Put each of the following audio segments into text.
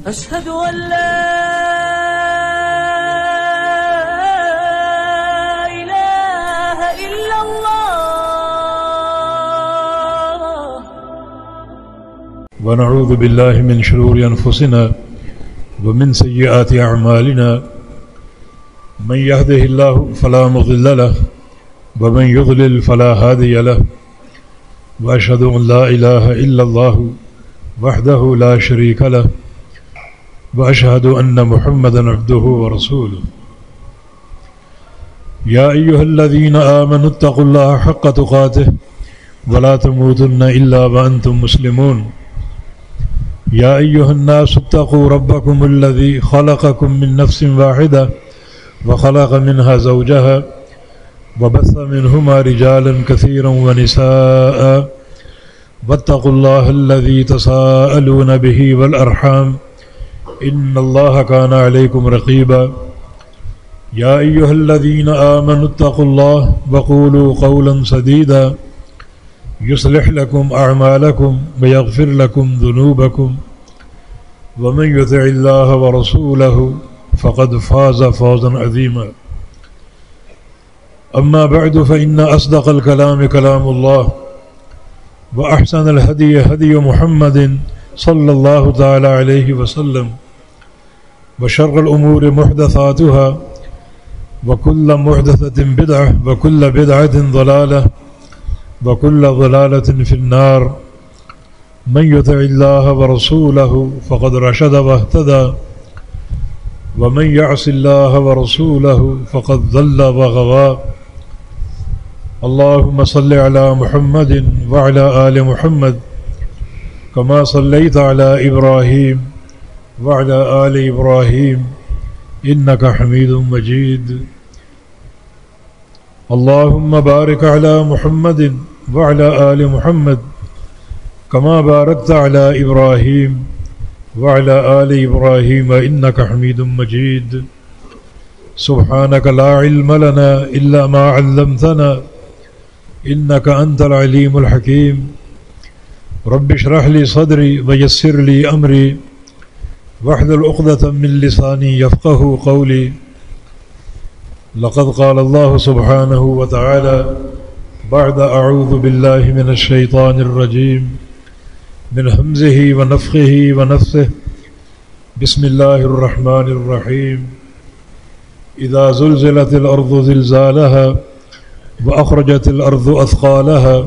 أشهد أن لا إله إلا الله ونعوذ بالله من شرور أنفسنا ومن سيئات أعمالنا من يهده الله فلا مضل له ومن يضلل فلا هادي له وأشهد أن لا إله إلا الله وحده لا شريك له وأشهد أن محمدا عبده ورسوله يا أيها الذين آمنوا اتقوا الله حق تقاته ولا تموتن إلا وأنتم مسلمون يا أيها الناس اتقوا ربكم الذي خلقكم من نفس واحدة وخلق منها زوجها وبث منهما رجالا كثيرا ونساء واتقوا الله الذي تساءلون به والأرحام إن الله كان عليكم رقيبا يا أيها الذين آمنوا اتقوا الله وقولوا قولا سديدا يصلح لكم أعمالكم ويغفر لكم ذنوبكم ومن يطع الله ورسوله فقد فاز فوزا عظيما أما بعد فإن أصدق الكلام كلام الله وأحسن الهدي هدي محمد صلى الله تعالى عليه وسلم وشر الأمور محدثاتها وكل محدثة بدعة وكل بدعة ضلالة وكل ضلالة في النار من يطع الله ورسوله فقد رشد واهتدى ومن يعص الله ورسوله فقد ضل وغوى اللهم صل على محمد وعلى آل محمد كما صليت على إبراهيم وعلى آل إبراهيم إنك حميد مجيد اللهم بارك على محمد وعلى آل محمد كما باركت على إبراهيم وعلى آل إبراهيم إنك حميد مجيد سبحانك لا علم لنا إلا ما علمتنا إنك أنت العليم الحكيم رب اشرح لي صدري ويسر لي أمري واحلل عقدة من لساني يفقه قولي لقد قال الله سبحانه وتعالى بعد أعوذ بالله من الشيطان الرجيم من همزه ونفخه ونفثه بسم الله الرحمن الرحيم إذا زلزلت الأرض زلزالها وأخرجت الأرض أثقالها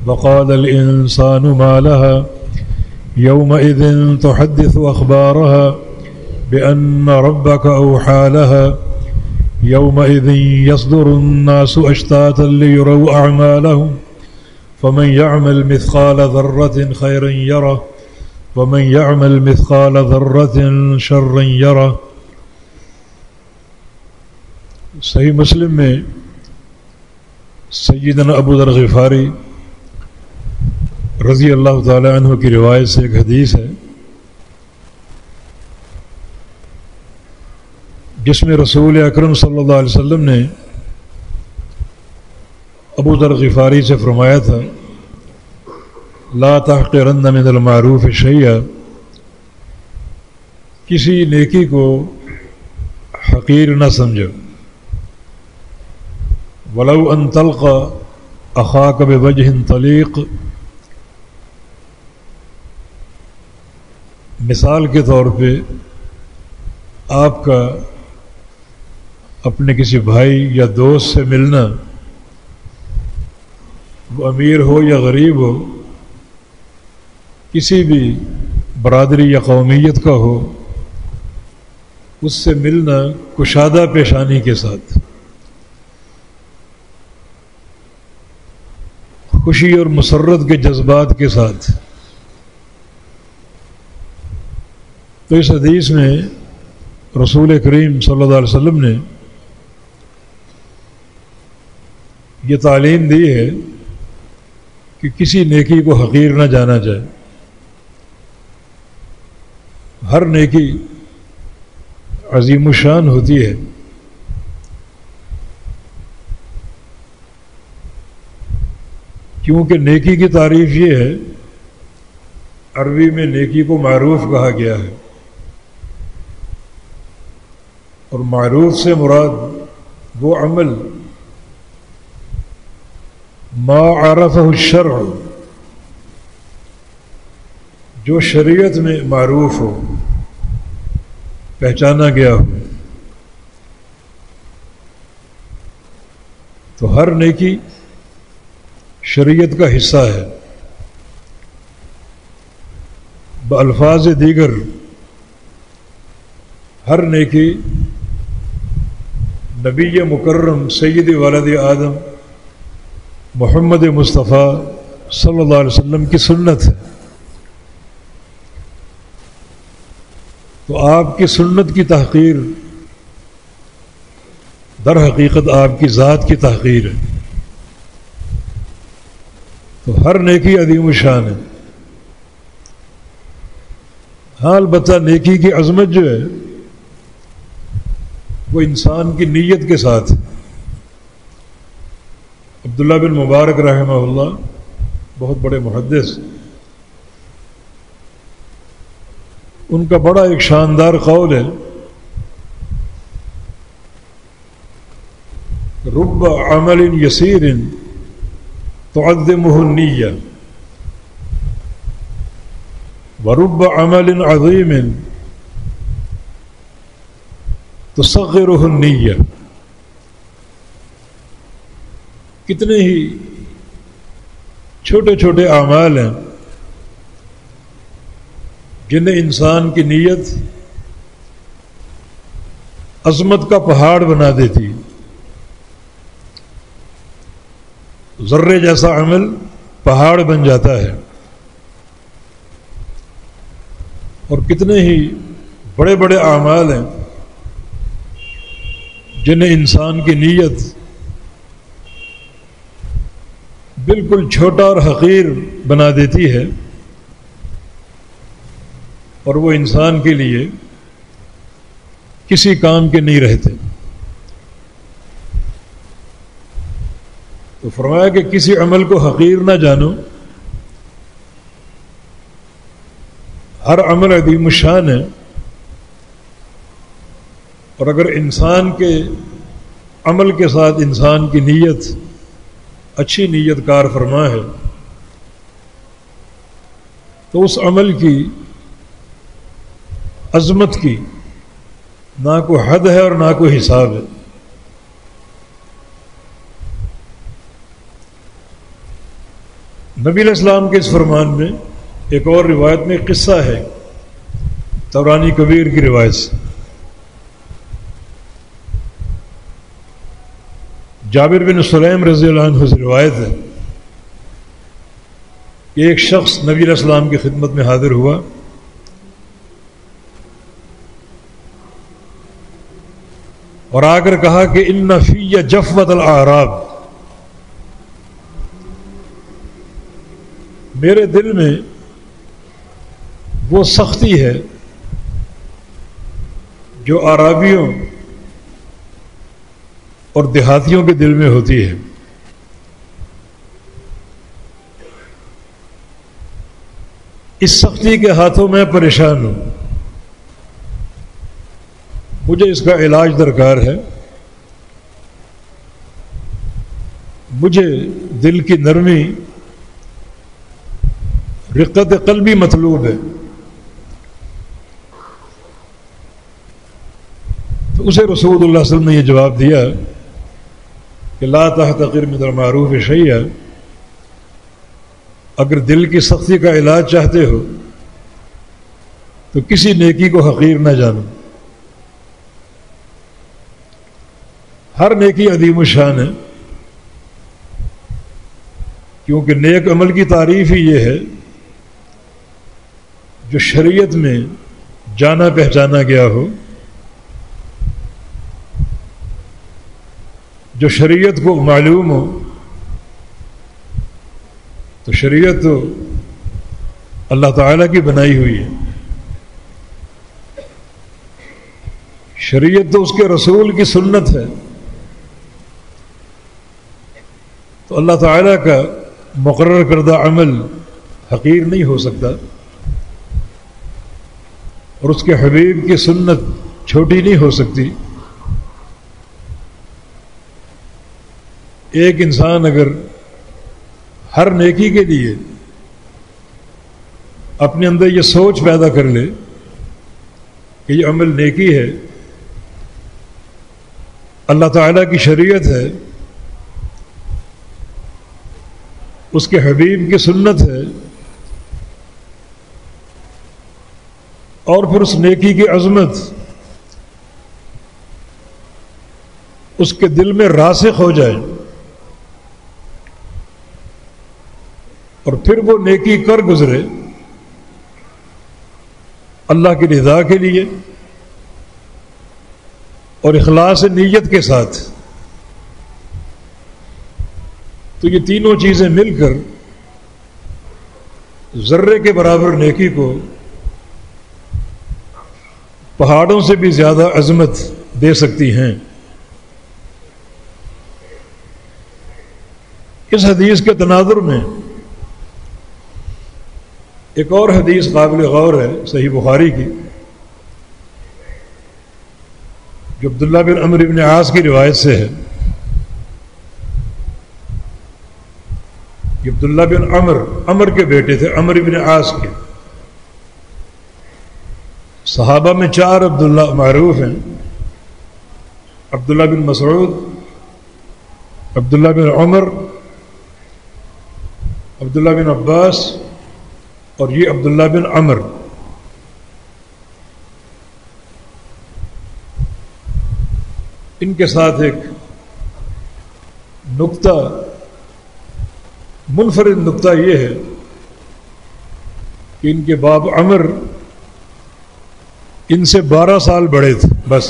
وقال الإنسان ما لها يومئذ تحدث أخبارها بأن ربك أوحى لها يومئذ يصدر الناس أشتاتا ليروا أعمالهم فمن يعمل مثقال ذرة خيرا يره ومن يعمل مثقال ذرة شرا يره. صحیح مسلم میں سیدنا ابو ذر غفاری رضی اللہ تعالی عنہ کی روایت سے ایک حدیث ہے جس میں رسول اکرم صلی اللہ علیہ وسلم نے ابو ذر غفاری سے فرمایا تھا لا تحقرن من المعروف شیئا، کسی نیکی کو حقیر نہ سمجھو، ولو ان تلقى اخاک بوجہ طلیق، مثال کے طور پہ آپ کا اپنے کسی بھائی یا دوست سے ملنا، وہ امیر ہو یا غریب ہو، کسی بھی برادری یا قومیت کا ہو، اس سے ملنا کشادہ پیشانی کے ساتھ، خوشی اور مسرت کے جذبات کے ساتھ. تو اس حدیث میں رسول کریم صلی اللہ علیہ وسلم نے یہ تعلیم دی ہے کہ کسی نیکی کو حقیر نہ جانا جائے. ہر نیکی عظیم الشان ہوتی ہے، کیونکہ نیکی کی تعریف یہ ہے عربی میں نیکی کو معروف کہا گیا ہے، اور معروف سے مراد وہ عمل ما عرفہ الشرع، جو شریعت میں معروف ہو، پہچانا گیا ہو۔ تو ہر نیکی شریعت کا حصہ ہے۔ بالفاظ دیگر ہر نیکی نبی مکرم سید ولد آدم محمد مصطفیٰ صلی اللہ علیہ وسلم کی سنت ہے۔ تو آپ کی سنت کی تحقیر در حقیقت آپ کی ذات کی تحقیر ہے۔ تو ہر نیکی عظیم الشان ہے۔ ہاں البتہ نیکی کی عظمت جو ہے وہ انسان کی نیت کے ساتھ ہے۔ عبداللہ بن مبارک رحمہ اللہ بہت بڑے محدث، ان کا بڑا ایک شاندار قول ہے، رب عمل یسیر تعظمہ النیہ ورب عمل عظیم تصغرہ النیہ۔ کتنے ہی چھوٹے چھوٹے اعمال ہیں جنہیں انسان کی نیت عظمت کا پہاڑ بنا دیتی۔ ذرے جیسا عمل پہاڑ بن جاتا ہے، اور کتنے ہی بڑے بڑے اعمال ہیں جنہیں انسان کی نیت بالکل چھوٹا اور حقیر بنا دیتی ہے، اور وہ انسان کے لیے کسی کام کے نہیں رہتے۔ تو فرمایا کہ کسی عمل کو حقیر نہ جانو، ہر عمل عظیم الشان ہے، اور اگر انسان کے عمل کے ساتھ انسان کی نیت اچھی نیت کار فرما ہے تو اس عمل کی عظمت کی نہ کوئی حد ہے اور نہ کوئی حساب ہے۔ نبی علیہ السلام کے اس فرمان میں ایک اور روایت میں قصہ ہے، طبرانی کبیر کی روایت سے، جابر بن سلیم رضی اللہ عنہ سے روایت ہے کہ ایک شخص نبی علیہ السلام کی خدمت میں حاضر ہوا اور آ کر کہا کہ ان فی جفوۃ الاعراب، میرے دل میں وہ سختی ہے جو اعرابیوں اور دیہاتیوں کے دل میں ہوتی ہے۔ اس سختی کے ہاتھوں میں پریشان ہوں، مجھے اس کا علاج درکار ہے، مجھے دل کی نرمی، رقت قلبی مطلوب ہے۔ تو اسے رسول اللہ صلی اللہ علیہ وسلم نے یہ جواب دیا کہ لا تحتقر من المعروف شیئا، اگر دل کی سختی کا علاج چاہتے ہو تو کسی نیکی کو حقیر نہ جانو۔ ہر نیکی عظیم الشان ہے، کیونکہ نیک عمل کی تعریف ہی یہ ہے جو شریعت میں جانا پہچانا گیا ہو، جو شریعت کو معلوم ہو۔ تو شریعت تو اللہ تعالیٰ کی بنائی ہوئی ہے، شریعت تو اس کے رسول کی سنت ہے، تو اللہ تعالیٰ کا مقرر کردہ عمل حقیر نہیں ہو سکتا۔ اور اس کے حبیب کی سنت چھوٹی نہیں ہو سکتی. ایک انسان اگر ہر نیکی کے لیے اپنے اندر یہ سوچ پیدا کر لے کہ یہ عمل نیکی ہے، اللہ تعالیٰ کی شریعت ہے، اس کے حبیب کی سنت ہے، اور پھر اس نیکی کی عظمت اس کے دل میں راسخ ہو جائے، اور پھر وہ نیکی کر گزرے اللہ کی رضا کے لیے اور اخلاص نیت کے ساتھ، تو یہ تینوں چیزیں مل کر ذرے کے برابر نیکی کو پہاڑوں سے بھی زیادہ عظمت دے سکتی ہیں. اس حدیث کے تناظر میں ایک اور حدیث قابل غور ہے صحیح بخاری کی، جو عبداللہ بن عمرو بن عاص کی روایت سے ہے. یہ عبداللہ بن عمر کے بیٹے تھے، عمرو بن عاص کے. صحابہ میں 4 عبداللہ معروف ہیں: عبداللہ بن مسعود، عبداللہ بن عمر، عبداللہ بن عباس، اور یہ عبداللہ بن عمر. ان کے ساتھ ایک نقطہ، منفرد نقطہ یہ ہے کہ ان کے باپ عمر ان سے 12 سال بڑے تھے بس،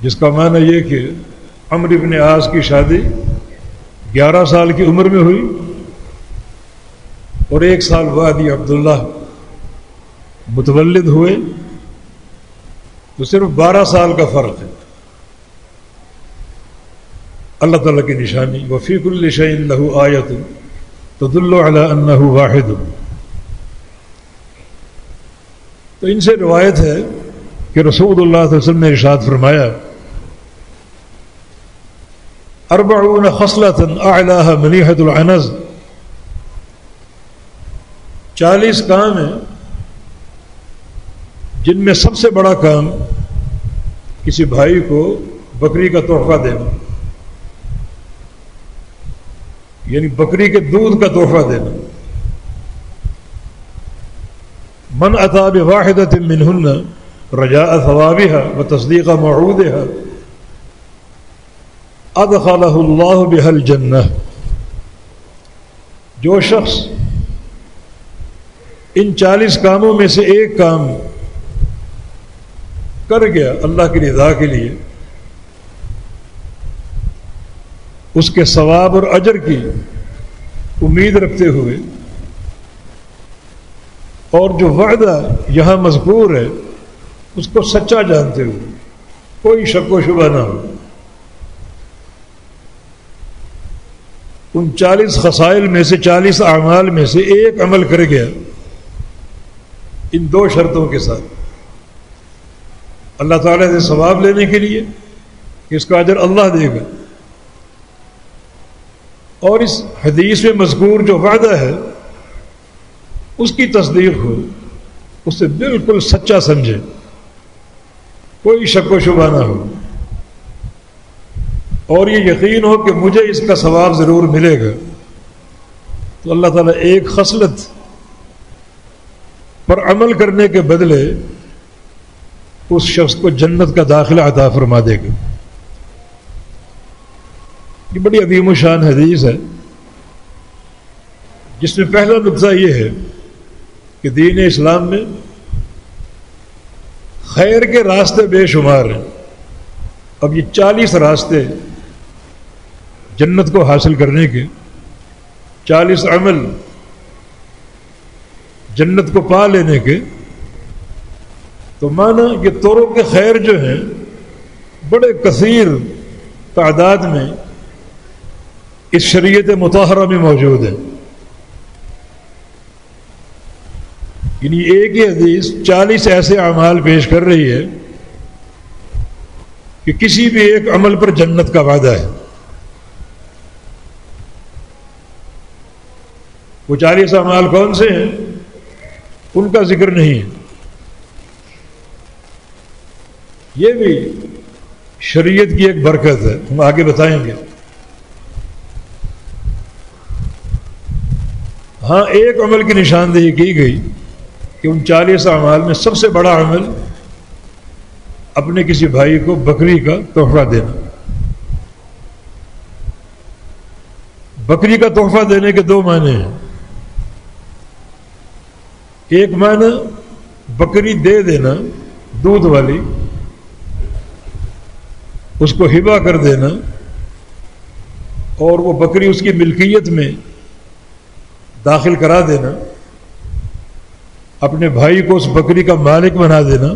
جس کا معنی یہ کہ عمرو بن عاص کی شادی 11 سال کی عمر میں ہوئی، اور 1 سال بعد یہ عبداللہ متولد ہوئے، تو صرف 12 سال کا فرق ہے. اللہ تعالیٰ کی نشانی وفی کل شیء لہ آیۃ تدل علی انہ واحد. تو ان سے روایت ہے کہ رسول اللہ صلی اللہ علیہ وسلم نے ارشاد فرمایا: 40 خصلۃ اعلاها منیحۃ العنز. 40 کام ہیں جن میں سب سے بڑا کام کسی بھائی کو بکری کا تحفہ دینا، یعنی بکری کے دودھ کا تحفہ دینا. من اتی بواحدۃ منہن رجاء ثوابها وتصدیق موعودها ادخلہ اللہ بها الجنہ. جو شخص ان 40 کاموں میں سے ایک کام کر گیا اللہ کی رضا کے لیے، اس کے ثواب اور اجر کی امید رکھتے ہوئے، اور جو وعدہ یہاں مذکور ہے اس کو سچا جانتے ہوئے، کوئی شک و شبہ نہ ہو، ان 40 خصائل میں سے 40 اعمال میں سے ایک عمل کر گیا ان 2 شرطوں کے ساتھ، اللہ تعالیٰ سے ثواب لینے کے لیے کہ اس کا اجر اللہ دے گا، اور اس حدیث میں مذکور جو وعدہ ہے اس کی تصدیق ہو، اسے بالکل سچا سمجھے، کوئی شک و شبہ نہ ہو، اور یہ یقین ہو کہ مجھے اس کا ثواب ضرور ملے گا. تو اللہ تعالیٰ ایک خصلت پر عمل کرنے کے بدلے اس شخص کو جنت کا داخلہ عطا فرما دے گا. یہ بڑی عظیم و شان حدیث ہے، جس میں پہلا نقطہ یہ ہے کہ دین اسلام میں خیر کے راستے بے شمار ہیں. اب یہ 40 راستے جنت کو حاصل کرنے کے، 40 عمل جنت کو پا لینے کے، تو مانا یہ طرق کے خیر جو ہیں بڑے کثیر تعداد میں اس شریعت مطہرہ میں موجود ہیں. یعنی ایک ہی حدیث 40 ایسے اعمال پیش کر رہی ہے کہ کسی بھی ایک عمل پر جنت کا وعدہ ہے. وہ 40 اعمال کون سے ہیں ان کا ذکر نہیں ہے. یہ بھی شریعت کی ایک برکت ہے، ہم آگے بتائیں گے. ہاں ایک عمل کی نشاندہی کی گئی کہ ان 40 اعمال میں سب سے بڑا عمل اپنے کسی بھائی کو بکری کا تحفہ دینا. بکری کا تحفہ دینے کے 2 معنی ہیں. ایک معنی بکری دے دینا دودھ والی، اس کو ہبہ کر دینا اور وہ بکری اس کی ملکیت میں داخل کرا دینا، اپنے بھائی کو اس بکری کا مالک بنا دینا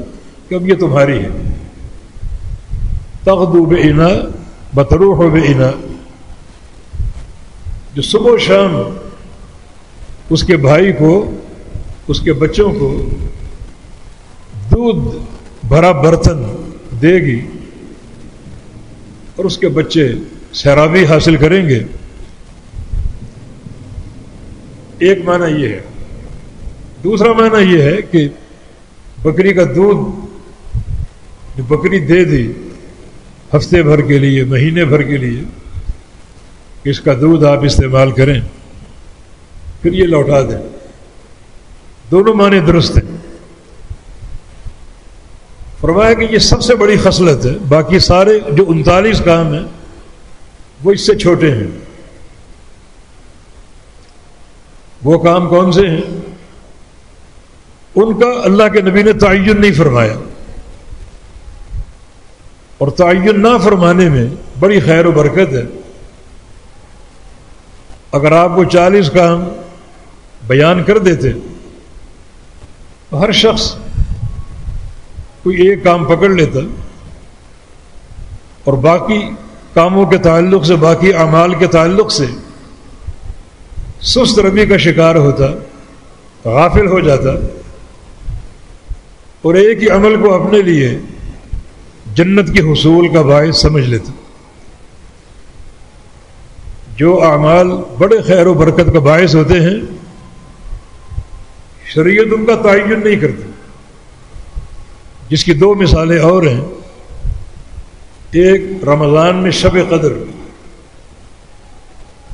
کہ اب یہ تمہاری ہے. تغدو بإنا بتروح بإنا، جو صبح و شام اس کے بھائی کو، اس کے بچوں کو دودھ بھرا برتن دے گی اور اس کے بچے سیرابی حاصل کریں گے. ایک معنی یہ ہے. دوسرا معنی یہ ہے کہ بکری کا دودھ جو بکری دے دی ہفتے بھر کے لیے، مہینے بھر کے لیے، اس کا دودھ آپ استعمال کریں پھر یہ لوٹا دیں. دونوں معنی درست ہیں. فرمایا کہ یہ سب سے بڑی خصلت ہے، باقی سارے جو 39 کام ہیں وہ اس سے چھوٹے ہیں. وہ کام کون سے ہیں؟ ان کا اللہ کے نبی نے تعین نہیں فرمایا، اور تعین نہ فرمانے میں بڑی خیر و برکت ہے. اگر آپ کو 40 کام بیان کر دیتے تو ہر شخص کوئی ایک کام پکڑ لیتا اور باقی کاموں کے تعلق سے، باقی اعمال کے تعلق سے سست روی کا شکار ہوتا، غافل ہو جاتا اور ایک ہی عمل کو اپنے لیے جنت کے حصول کا باعث سمجھ لیتا. جو اعمال بڑے خیر و برکت کا باعث ہوتے ہیں شریعت ان کا تعین نہیں کرتی، جس کی 2 مثالیں اور ہیں. ایک رمضان میں شب قدر،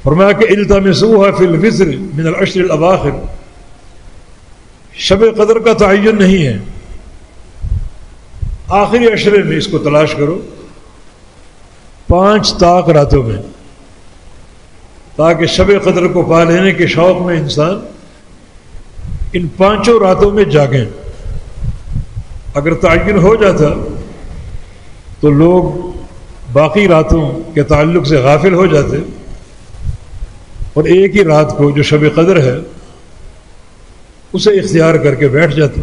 فرمایا کہ التمسوها فی الوتر من العشر الاواخر. شب قدر کا تعین نہیں ہے، آخری عشرے میں اس کو تلاش کرو 5 طاق راتوں میں، تاکہ شب قدر کو پا لینے کے شوق میں انسان ان 5 راتوں میں جاگیں. اگر تعین ہو جاتا تو لوگ باقی راتوں کے تعلق سے غافل ہو جاتے اور ایک ہی رات کو جو شب قدر ہے اسے اختیار کر کے بیٹھ جاتے.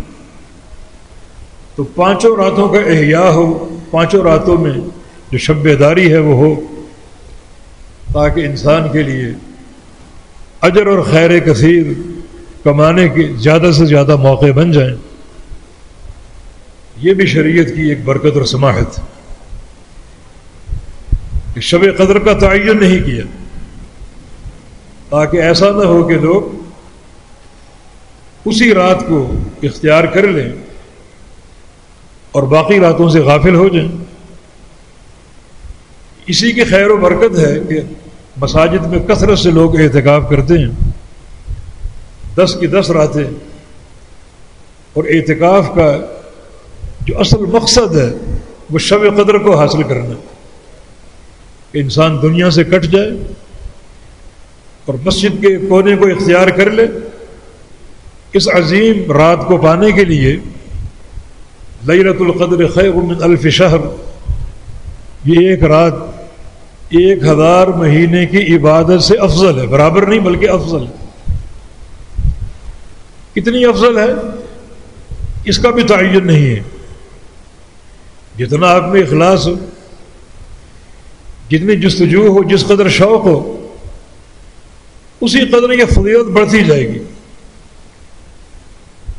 تو 5 راتوں کا احیاء ہو، 5 راتوں میں جو شب بیداری ہے وہ ہو، تاکہ انسان کے لیے اجر اور خیر کثیر کمانے کے زیادہ سے زیادہ موقع بن جائیں. یہ بھی شریعت کی ایک برکت اور سماحت کہ شب قدر کا تعین نہیں کیا، تاکہ ایسا نہ ہو کہ لوگ اسی رات کو اختیار کر لیں اور باقی راتوں سے غافل ہو جائیں. اسی کی خیر و برکت ہے کہ مساجد میں کثرت سے لوگ اعتکاف کرتے ہیں 10 کی 10 راتیں، اور اعتکاف کا جو اصل مقصد ہے وہ شب قدر کو حاصل کرنا، کہ انسان دنیا سے کٹ جائے اور مسجد کے کونے کو اختیار کر لے. اس عظیم رات کو پانے کے لیے لیلۃ القدر خیر من 1000 شہر، یہ ایک رات 1000 مہینے کی عبادت سے افضل ہے. برابر نہیں بلکہ افضل ہے. کتنی افضل ہے اس کا بھی تعین نہیں ہے. جتنا آپ میں اخلاص ہو، جتنی جستجو ہو، جس قدر شوق ہو، اسی قدر یہ فضیلت بڑھتی جائے گی.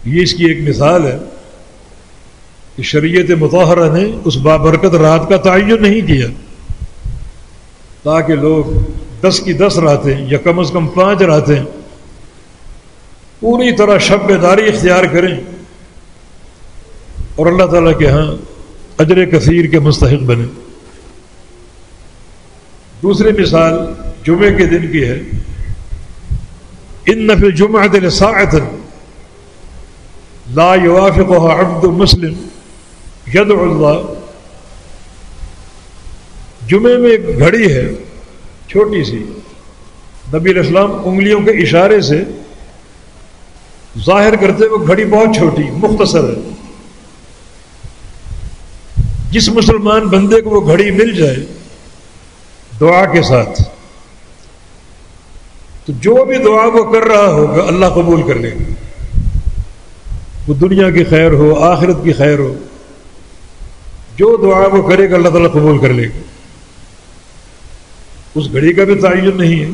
یہ اس کی ایک مثال ہے کہ شریعت مطہرہ نے اس بابرکت رات کا تعین نہیں کیا تاکہ لوگ 10 کی 10 راتیں یا کم از کم 5 راتیں پوری طرح شب بیداری اختیار کریں اور اللہ تعالیٰ کے ہاں اجر کثیر کے مستحق بنے۔ دوسری مثال جمعے کے دن کی ہے، ان فی الجمعۃ لساعۃ لا یوافقها عبد مسلم یدعو اللہ۔ جمعے میں ایک گھڑی ہے چھوٹی سی، نبی علیہ السلام انگلیوں کے اشارے سے ظاہر کرتے وہ گھڑی بہت چھوٹی مختصر ہے، جس مسلمان بندے کو وہ گھڑی مل جائے دعا کے ساتھ تو جو بھی دعا وہ کر رہا ہوگا اللہ قبول کر لے گا، وہ دنیا کی خیر ہو آخرت کی خیر ہو، جو دعا وہ کرے گا اللہ تعالیٰ قبول کر لے گا۔ اس گھڑی کا بھی تعین نہیں ہے،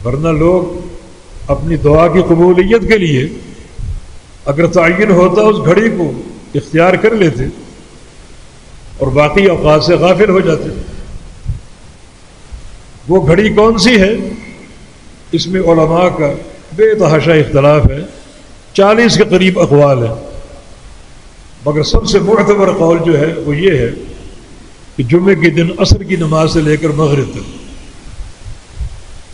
ورنہ لوگ اپنی دعا کی قبولیت کے لیے اگر تعین ہوتا اس گھڑی کو اختیار کر لیتے اور باقی اوقات سے غافل ہو جاتے۔ وہ گھڑی کون سی ہے؟ اس میں علماء کا بے تحاشا اختلاف ہے، 40 کے قریب اقوال ہیں، مگر سب سے معتبر قول جو ہے وہ یہ ہے کہ جمعے کے دن عصر کی نماز سے لے کر مغرب تک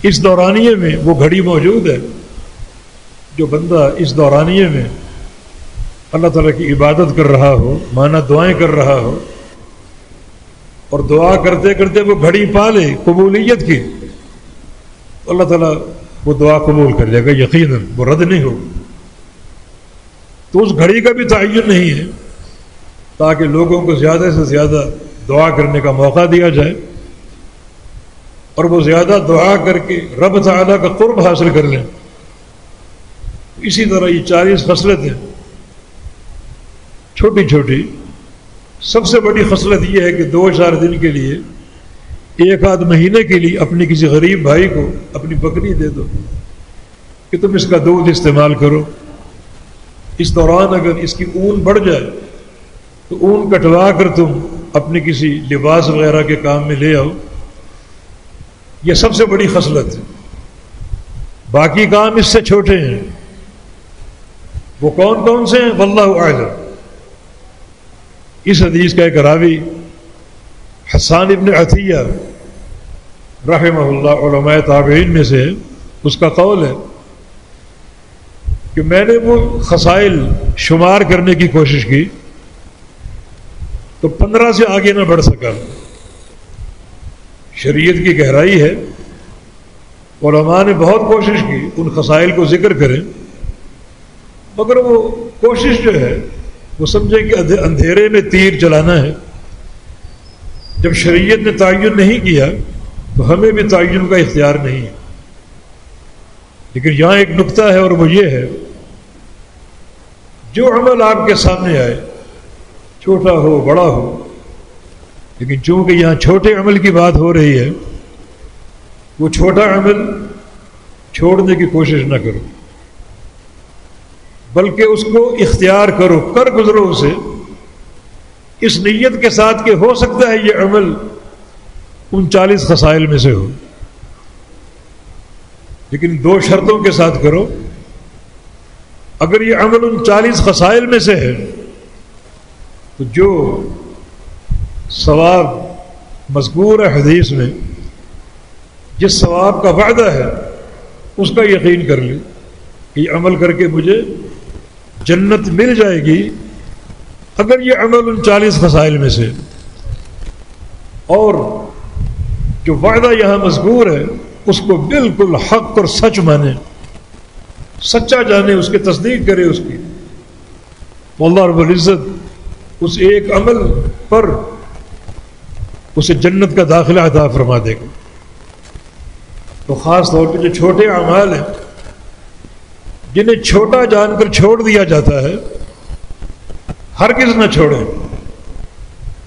اس دورانیے میں وہ گھڑی موجود ہے۔ جو بندہ اس دورانیے میں اللہ تعالیٰ کی عبادت کر رہا ہو، مانا دعائیں کر رہا ہو، اور دعا کرتے کرتے وہ گھڑی پا لے قبولیت کی، اللہ تعالیٰ وہ دعا قبول کر لے گا، یقیناً وہ رد نہیں ہوگی۔ تو اس گھڑی کا بھی تعین نہیں ہے تاکہ لوگوں کو زیادہ سے زیادہ دعا کرنے کا موقع دیا جائے اور وہ زیادہ دعا کر کے رب تعالیٰ کا قرب حاصل کر لیں۔ اسی طرح یہ 40 خصلتیں چھوٹی چھوٹی، سب سے بڑی خصلت یہ ہے کہ 2-4 دن کے لیے 1-8 مہینے کے لیے اپنے کسی غریب بھائی کو اپنی بکری دے دو کہ تم اس کا دودھ استعمال کرو۔ اس دوران اگر اس کی اون بڑھ جائے تو اون کٹوا کر تم اپنے کسی لباس وغیرہ کے کام میں لے آؤ۔ یہ سب سے بڑی خصلت ہے، باقی کام اس سے چھوٹے ہیں۔ وہ کون کون سے ہیں؟ واللہ اعلم۔ اس حدیث کا ایک راوی حسان ابن عطیہ رحمہ اللہ علماء تابعین میں سے، اس کا قول ہے کہ میں نے وہ خصائل شمار کرنے کی کوشش کی تو 15 سے آگے نہ بڑھ سکا۔ شریعت کی گہرائی ہے، علماء نے بہت کوشش کی ان خصائل کو ذکر کریں، مگر وہ کوشش جو ہے وہ سمجھیں کہ اندھیرے میں تیر چلانا ہے۔ جب شریعت نے تعین نہیں کیا تو ہمیں بھی تعین کا اختیار نہیں ہے۔ لیکن یہاں ایک نقطہ ہے اور وہ یہ ہے، جو عمل آپ کے سامنے آئے، چھوٹا ہو بڑا ہو، لیکن چونکہ یہاں چھوٹے عمل کی بات ہو رہی ہے، وہ چھوٹا عمل چھوڑنے کی کوشش نہ کرو، بلکہ اس کو اختیار کرو، کر گزرو اسے اس نیت کے ساتھ کہ ہو سکتا ہے یہ عمل ان 40 خصائل میں سے ہو، لیکن 2 شرطوں کے ساتھ کرو۔ اگر یہ عمل ان 40 خصائل میں سے ہے تو جو ثواب مذکور ہے حدیث میں، جس ثواب کا وعدہ ہے اس کا یقین کر لے کہ یہ عمل کر کے مجھے جنت مل جائے گی اگر یہ عمل ان 40 خصائل میں سے۔ اور جو وعدہ یہاں مذکور ہے اس کو بالکل حق اور سچ مانے، سچا جانے، اس کی تصدیق کرے اس کی، اللہ رب العزت اس ایک عمل پر اسے جنت کا داخلہ عطا فرما دے گا۔ تو خاص طور پہ جو چھوٹے اعمال ہیں جنہیں چھوٹا جان کر چھوڑ دیا جاتا ہے، ہرگز نہ چھوڑیں،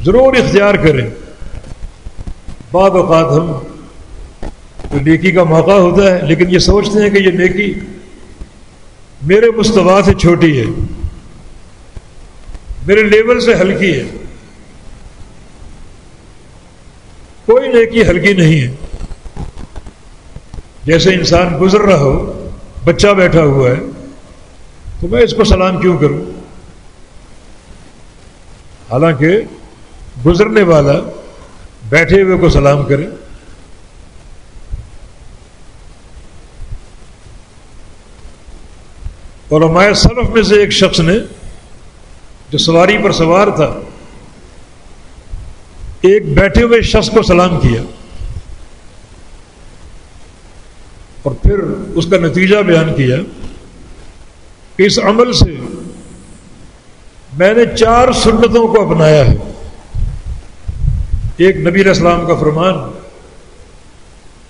ضرور اختیار کریں۔ بعض اوقات ہم تو نیکی کا موقع ہوتا ہے لیکن یہ سوچتے ہیں کہ یہ نیکی میرے مستویٰ سے چھوٹی ہے، میرے لیول سے ہلکی ہے، کوئی نیکی ہلکی نہیں ہے۔ جیسے انسان گزر رہا ہو، بچہ بیٹھا ہوا ہے، تو میں اس کو سلام کیوں کروں؟ حالانکہ گزرنے والا بیٹھے ہوئے کو سلام کرے۔ علماء سلف میں سے ایک شخص نے، جو سواری پر سوار تھا، ایک بیٹھے ہوئے شخص کو سلام کیا اور پھر اس کا نتیجہ بیان کیا کہ اس عمل سے میں نے 4 سنتوں کو اپنایا ہے۔ ایک نبی علیہ السلام کا فرمان،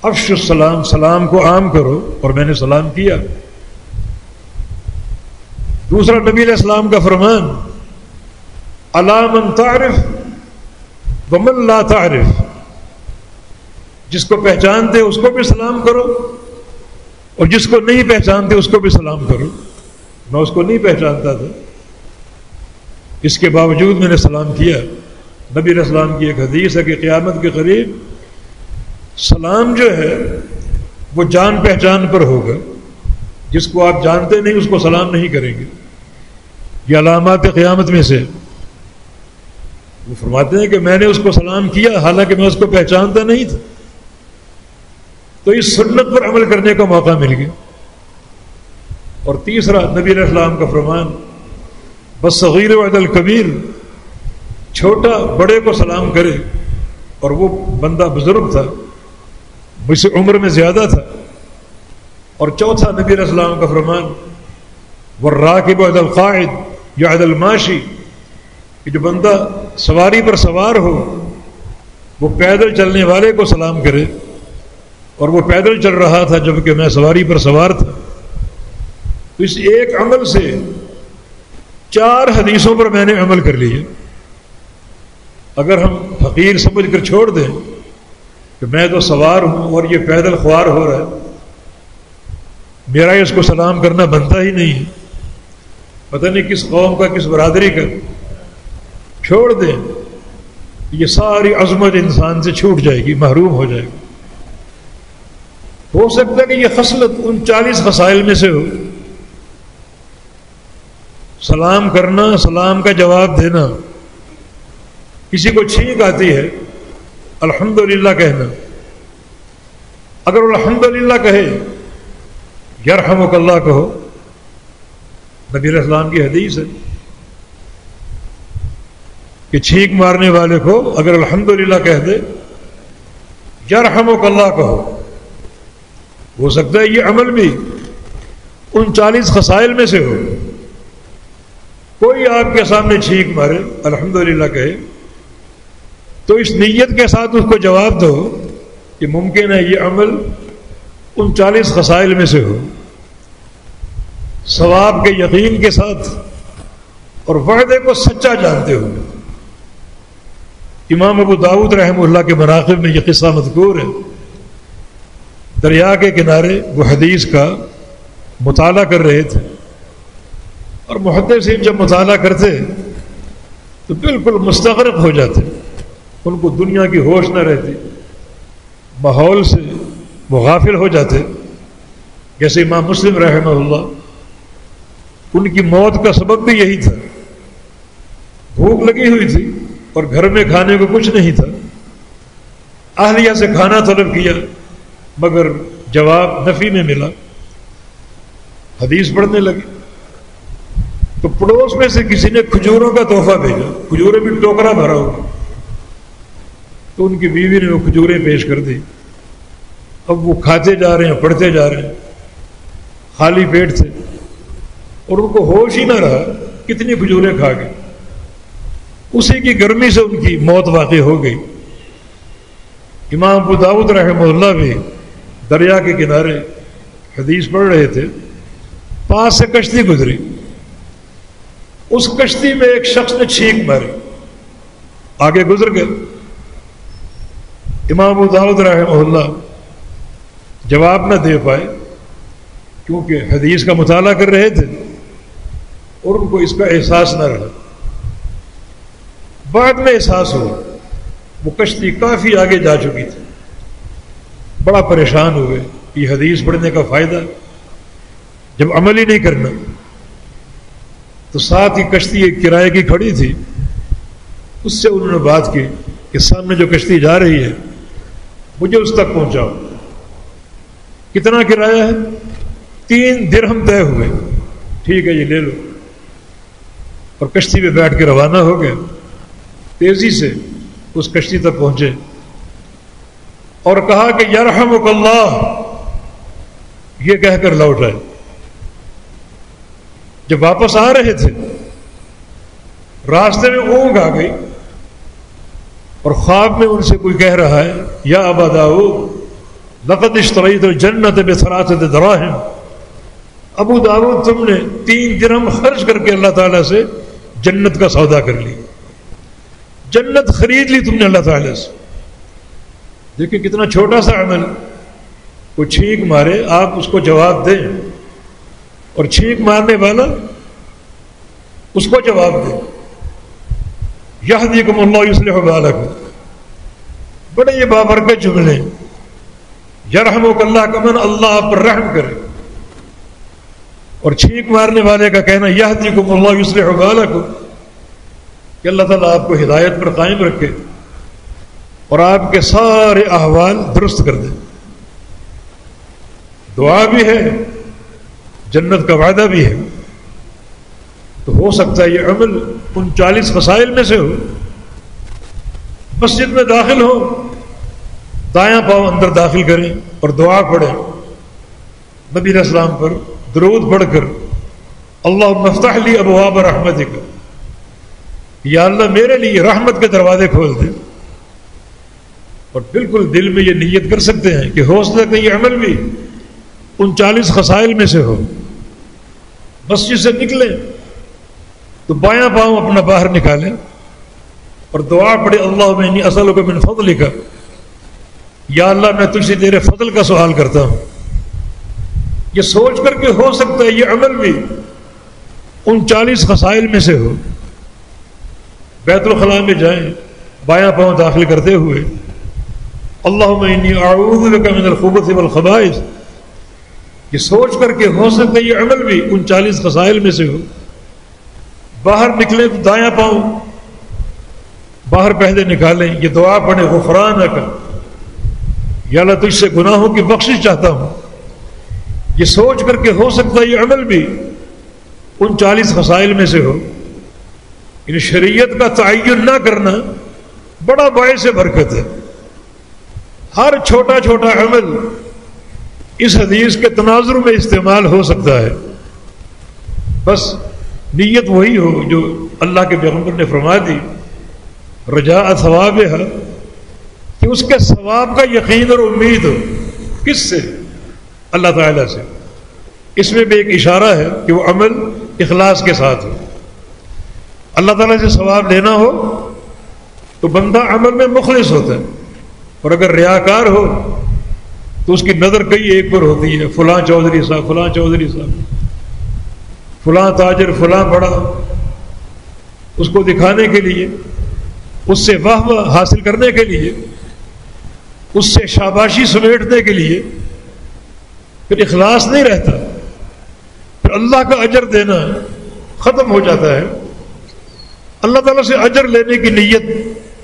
افشوا السلام، سلام کو عام کرو، اور میں نے سلام کیا۔ دوسرا نبی علیہ السلام کا فرمان، الا من تعرف ومن لا تعرف، جس کو پہچانتے اس کو بھی سلام کرو اور جس کو نہیں پہچانتے اس کو بھی سلام کرو۔ میں اس کو نہیں پہچانتا تھا، اس کے باوجود میں نے سلام کیا۔ نبی علیہ السلام کی ایک حدیث ہے کہ قیامت کے قریب سلام جو ہے وہ جان پہچان پر ہوگا، جس کو آپ جانتے نہیں اس کو سلام نہیں کریں گے۔ یہ علامات قیامت میں سے وہ فرماتے ہیں کہ میں نے اس کو سلام کیا حالانکہ میں اس کو پہچانتا نہیں تھا، تو اس سنت پر عمل کرنے کا موقع مل گیا۔ اور تیسرا نبی علیہ السلام کا فرمان، بالصغیر وعد الکبیر، چھوٹا بڑے کو سلام کرے، اور وہ بندہ بزرگ تھا، مجھ سے عمر میں زیادہ تھا۔ اور چوتھا نبی علیہ السلام کا فرمان، والراکب وعد القاعد یعد الماشی، کہ جو بندہ سواری پر سوار ہو وہ پیدل چلنے والے کو سلام کرے، اور وہ پیدل چل رہا تھا جبکہ میں سواری پر سوار تھا۔ تو اس ایک عمل سے 4 حدیثوں پر میں نے عمل کر لیا۔ اگر ہم حقیر سمجھ کر چھوڑ دیں کہ میں تو سوار ہوں اور یہ پیدل خوار ہو رہا ہے، میرا اس کو سلام کرنا بنتا ہی نہیں ہے، پتہ نہیں کس قوم کا کس برادری کا، چھوڑ دیں، یہ ساری عظمت انسان سے چھوٹ جائے گی، محروم ہو جائے گی۔ ہو سکتا ہے کہ یہ خصلت ان 40 خصائل میں سے ہو، سلام کرنا، سلام کا جواب دینا۔ کسی کو چھینک آتی ہے، الحمدللہ کہنا، اگر وہ الحمدللہ کہے، یرحمک اللہ کہو، نبی علیہ السلام کی حدیث ہے کہ چھینک مارنے والے کو اگر الحمدللہ کہہ دے، یرحمک اللہ کہو۔ ہو سکتا ہے یہ عمل بھی ان 40 خصائل میں سے ہو۔ کوئی آپ کے سامنے چھینک مارے، الحمدللہ کہے، تو اس نیت کے ساتھ اس کو جواب دو کہ ممکن ہے یہ عمل ان 40 خصائل میں سے ہو، ثواب کے یقین کے ساتھ اور وعدے کو سچا جانتے ہوئے۔ امام ابو داؤد رحمہ اللہ کے مناقب میں یہ قصہ مذکور ہے۔ دریا کے کنارے وہ حدیث کا مطالعہ کر رہے تھے، اور محدثین جب مطالعہ کرتے تو بالکل مستغرق ہو جاتے، ان کو دنیا کی ہوش نہ رہتی، ماحول سے وہ غافل ہو جاتے۔ جیسے امام مسلم رحمہ اللہ، ان کی موت کا سبب بھی یہی تھا، بھوک لگی ہوئی تھی اور گھر میں کھانے کو کچھ نہیں تھا، اہلیہ سے کھانا طلب کیا مگر جواب نفی میں ملا، حدیث پڑھنے لگے تو پڑوس میں سے کسی نے کھجوروں کا تحفہ بھیجا، کھجوریں بھی ٹوکرا بھرا ہوا، تو ان کی بیوی نے وہ کھجوریں پیش کر دی۔ اب وہ کھاتے جا رہے ہیں، پڑھتے جا رہے ہیں، خالی پیٹ تھے اور ان کو ہوش ہی نہ رہا کتنی کھجوریں کھا گئے۔ اسی کی گرمی سے ان کی موت واقع ہو گئی۔ امام ابو داؤد رحمہ اللہ بھی دریا کے کنارے حدیث پڑھ رہے تھے، پاس سے کشتی گزری، اس کشتی میں ایک شخص نے چھینک ماری، آگے گزر گئے۔ امام ابو داؤد رحمہ اللہ جواب نہ دے پائے، کیونکہ حدیث کا مطالعہ کر رہے تھے اور ان کو اس کا احساس نہ رہا. بعد میں احساس ہوا، وہ کشتی کافی آگے جا چکی تھی. بڑا پریشان ہوئے. یہ حدیث پڑھنے کا فائدہ جب عمل ہی نہیں کرنا. تو ساتھ ہی کشتی ایک کرائے کی کھڑی تھی، اس سے انہوں نے بات کی کہ سامنے جو کشتی جا رہی ہے مجھے اس تک پہنچاؤ. کتنا کرایہ ہے؟ 3 درہم طے ہوئے. ٹھیک ہے، یہ لے لو. اور کشتی پہ بیٹھ کے روانہ ہو گئے. تیزی سے اس کشتی تک پہنچے اور کہا کہ یرحمک اللہ، یہ کہہ کر لوٹ آئے. جب واپس آ رہے تھے راستے میں اونگ آ گئی اور خواب میں ان سے کوئی کہہ رہا ہے یا ابا داؤد لقد اشتریت الجنت بثلاثۃ دراہم، ابو داؤد تم نے 3 درہم خرچ کر کے اللہ تعالیٰ سے جنت کا سودا کر لی، جنت خرید لی تم نے اللہ تعالیٰ سے. دیکھیں کتنا چھوٹا سا عمل. کوئی چھینک مارے آپ اس کو جواب دیں اور چھینک مارنے والا اس کو جواب دے. یہدیکم اللہ یصلح بالکم، بڑے یہ بابرکت جملے. یرحمک اللہ کا من اللہ آپ پر رحم کرے، اور چھینک مارنے والے کا کہنا یہدیکم اللہ یصلح بالکم، کہ اللہ تعالیٰ آپ کو ہدایت پر قائم رکھے اور آپ کے سارے احوال درست کر دے. دعا بھی ہے، جنت کا وعدہ بھی ہے. تو ہو سکتا ہے یہ عمل 39 خصائل میں سے ہو. مسجد میں داخل ہو، دایاں پاؤں اندر داخل کریں اور دعا پڑھیں نبی علیہ السلام پر درود پڑھ کر، اللہم افتح لی ابواب رحمتک، یا اللہ میرے لیے رحمت کے دروازے کھول دے. اور بالکل دل میں یہ نیت کر سکتے ہیں کہ ہو سکتا ہے یہ عمل بھی 39 خصائل میں سے ہو. مسجد سے نکلیں تو بایاں پاؤں اپنا باہر نکالیں اور دعا پڑھے اللہم انی اسألک من فضلک، یا اللہ میں تجھ سے تیرے فضل کا سوال کرتا ہوں. یہ سوچ کر کے ہو سکتا ہے یہ عمل بھی 39 خصائل میں سے ہو. بیت الخلاء میں جائیں بایاں پاؤں داخل کرتے ہوئے اللہم انی اعوذ بک من الخبث والخبائث، یہ سوچ کر کے ہو سکتا ہے یہ عمل بھی 39 خصائل میں سے ہو. باہر نکلیں تو دایاں پاؤں باہر پہلے نکالیں، یہ دعا پڑھیں غفرانک، یا اللہ تجھ سے گناہوں کی بخشش چاہتا ہوں. یہ سوچ کر کے ہو سکتا ہے یہ عمل بھی 39 خصائل میں سے ہو. ان شریعت کا تعین نہ کرنا بڑا باعث برکت ہے. ہر چھوٹا چھوٹا عمل اس حدیث کے تناظر میں استعمال ہو سکتا ہے. بس نیت وہی ہو جو اللہ کے پیغمبر نے فرما دی، رجاء ثوابها، کہ اس کے ثواب کا یقین اور امید ہو. کس سے؟ اللہ تعالیٰ سے. اس میں بھی ایک اشارہ ہے کہ وہ عمل اخلاص کے ساتھ ہو. اللہ تعالیٰ سے ثواب لینا ہو تو بندہ عمل میں مخلص ہوتا ہے، اور اگر ریاکار ہو تو اس کی نظر کئی ایک پر ہوتی ہے، فلاں چودھری صاحب، فلاں چودھری صاحب، فلاں تاجر، فلاں بڑا. اس کو دکھانے کے لیے، اس سے واہ واہ حاصل کرنے کے لیے، اس سے شاباشی سمیٹنے کے لیے پھر اخلاص نہیں رہتا، پھر اللہ کا اجر دینا ختم ہو جاتا ہے. اللہ تعالیٰ سے اجر لینے کی نیت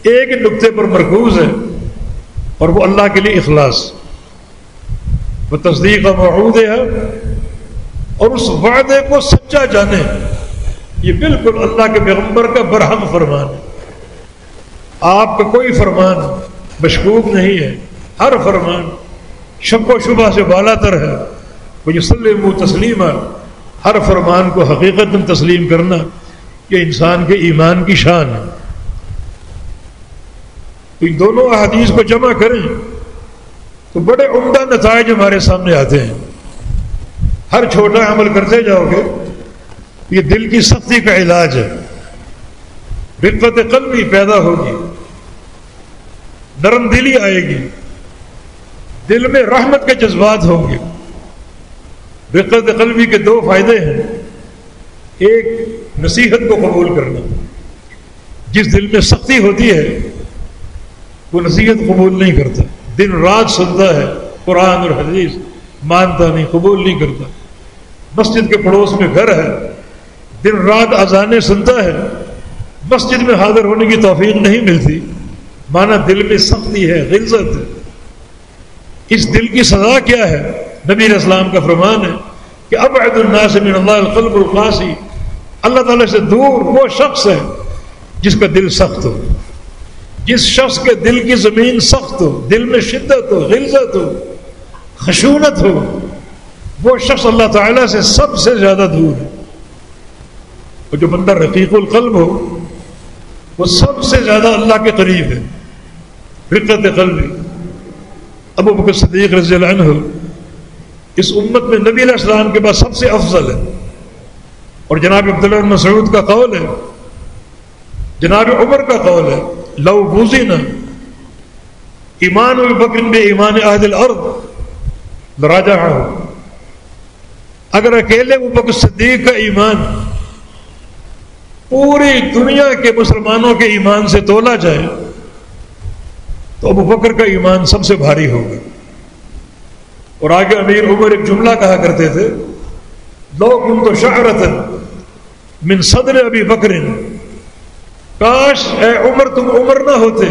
ایک ہی نقطے پر مرکوز ہے، اور وہ اللہ کے لیے اخلاص و تصدیق موعود ہے، اور اس وعدے کو سچا جانے. یہ بالکل اللہ کے پیغمبر کا برہم فرمان ہے. آپ کا کوئی فرمان مشکوک نہیں ہے، ہر فرمان شک و شبہ سے بالا تر ہے. وَيُسَلِّمُ تسلیما، ہر فرمان کو حقیقت میں تسلیم کرنا یہ انسان کے ایمان کی شان ہے. تو ان دونوں احادیث کو جمع کریں تو بڑے عمدہ نتائج ہمارے سامنے آتے ہیں. ہر چھوٹا عمل کرتے جاؤ گے یہ دل کی سختی کا علاج ہے. رقت قلبی پیدا ہوگی، نرم دلی آئے گی، دل میں رحمت کے جذبات ہوں گے. رقت قلبی کے دو فائدے ہیں. ایک نصیحت کو قبول کرنا. جس دل میں سختی ہوتی ہے وہ نصیحت قبول نہیں کرتا، دن رات سنتا ہے قرآن اور حدیث، مانتا نہیں، قبول نہیں کرتا. مسجد کے پڑوس میں گھر ہے، دن رات اذانیں سنتا ہے، مسجد میں حاضر ہونے کی توفیق نہیں ملتی، مانا دل میں سختی ہے، غلظت ہے. اس دل کی سزا کیا ہے؟ نبی علیہ السلام کا فرمان ہے کہ ابعد الناس من اللہ القلب القاسی، اللہ تعالیٰ سے دور وہ شخص ہے جس کا دل سخت ہو. جس شخص کے دل کی زمین سخت ہو، دل میں شدت ہو، غلظت ہو، خشونت ہو، وہ شخص اللہ تعالیٰ سے سب سے زیادہ دور ہے. اور جو بندہ رقیق القلب ہو وہ سب سے زیادہ اللہ کے قریب ہے. رقت قلبی. ابو بکر صدیق رضی اللہ عنہ اس امت میں نبی علیہ السلام کے بعد سب سے افضل ہے. اور جناب عبداللہ بن مسعود کا قول ہے، جناب عمر کا قول ہے، لو بوزن ایمان ابی بکر بے ایمان اہل الارض لراجعہ. اگر اکیلے ابو بکر صدیق کا ایمان پوری دنیا کے مسلمانوں کے ایمان سے تولا جائے تو ابو بکر کا ایمان سب سے بھاری ہوگا. اور آگے امیر عمر ایک جملہ کہا کرتے تھے، لو کنت شعرۃ من صدر ابی بکر، کاش اے عمر تم عمر نہ ہوتے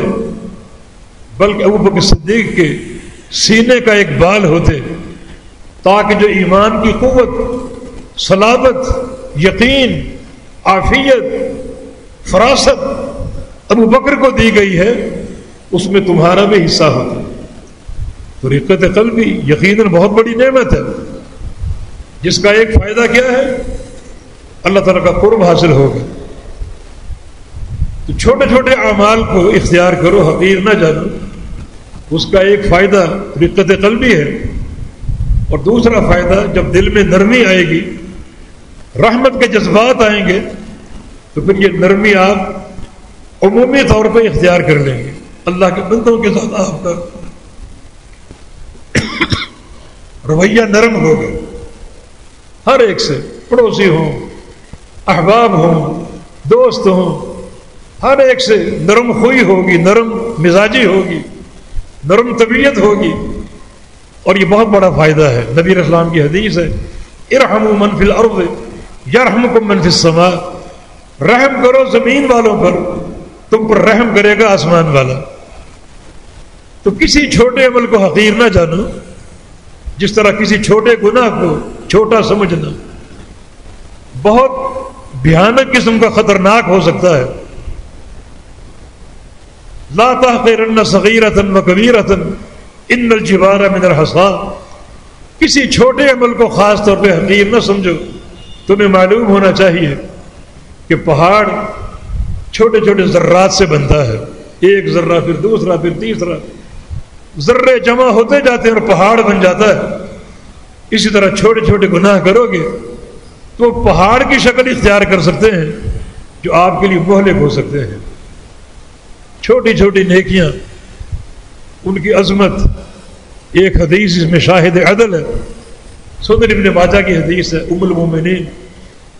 بلکہ ابو بکر صدیق کے سینے کا ایک بال ہوتے، تاکہ جو ایمان کی قوت، صلابت، یقین، عافیت، فراست ابو بکر کو دی گئی ہے اس میں تمہارا بھی حصہ ہوتا. تو رقت قلبی یقیناً بہت بڑی نعمت ہے، جس کا ایک فائدہ کیا ہے؟ اللہ تعالیٰ کا قرب حاصل ہوگا. تو چھوٹے چھوٹے اعمال کو اختیار کرو، حقیر نہ جانو. اس کا ایک فائدہ رقت قلبی ہے. اور دوسرا فائدہ، جب دل میں نرمی آئے گی، رحمت کے جذبات آئیں گے، تو پھر یہ نرمی آپ عمومی طور پہ اختیار کر لیں گے. اللہ کے بندوں کے ساتھ آپ کا رویہ نرم ہوگا. ہر ایک سے، پڑوسی ہوں، احباب ہوں، دوست ہوں، ہر ایک سے نرم خوئی ہوگی، نرم مزاجی ہوگی، نرم طبیعت ہوگی. اور یہ بہت بڑا فائدہ ہے. نبی علیہ السلام کی حدیث ہے، ارحموا من فی الارض یرحمکم من فی السماء. رحم کرو زمین والوں پر، تم پر رحم کرے گا آسمان والا. تو کسی چھوٹے عمل کو حقیر نہ جانو، جس طرح کسی چھوٹے گناہ کو چھوٹا سمجھنا بہت بھیانک قسم کا خطرناک ہو سکتا ہے. لا تحقرن صغیرۃ وکبیرۃ ان الجبال من الحصا. کسی چھوٹے عمل کو خاص طور پہ حقیر نہ سمجھو. تمہیں معلوم ہونا چاہیے کہ پہاڑ چھوٹے چھوٹے ذرات سے بنتا ہے. ایک ذرہ، پھر دوسرا، پھر تیسرا، ذرے جمع ہوتے جاتے ہیں اور پہاڑ بن جاتا ہے. اسی طرح چھوٹے چھوٹے گناہ کرو گے تو پہاڑ کی شکل اختیار کر سکتے ہیں جو آپ کے لیے مہلک ہو سکتے ہیں. چھوٹی چھوٹی نیکیاں، ان کی عظمت. ایک حدیث اس میں شاہد عدل ہے، سنن ابن ماجہ کی حدیث ہے، ام المومنین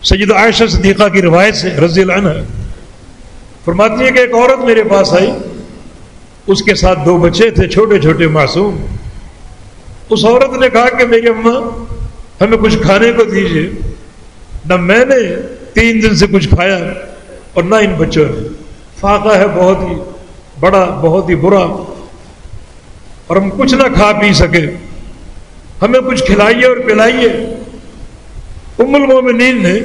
سیدہ عائشہ صدیقہ کی روایت سے رضی اللہ عنہ فرماتی ہے کہ ایک عورت میرے پاس آئی، اس کے ساتھ 2 بچے تھے چھوٹے چھوٹے معصوم. اس عورت نے کہا کہ میری اماں ہمیں کچھ کھانے کو دیجیے. نہ میں نے 3 دن سے کچھ کھایا اور نہ ان بچوں نے. فاقہ ہے بہت ہی بڑا، بہت ہی برا، اور ہم کچھ نہ کھا پی سکے. ہمیں کچھ کھلائیے اور پلائیے. ام المومنین نے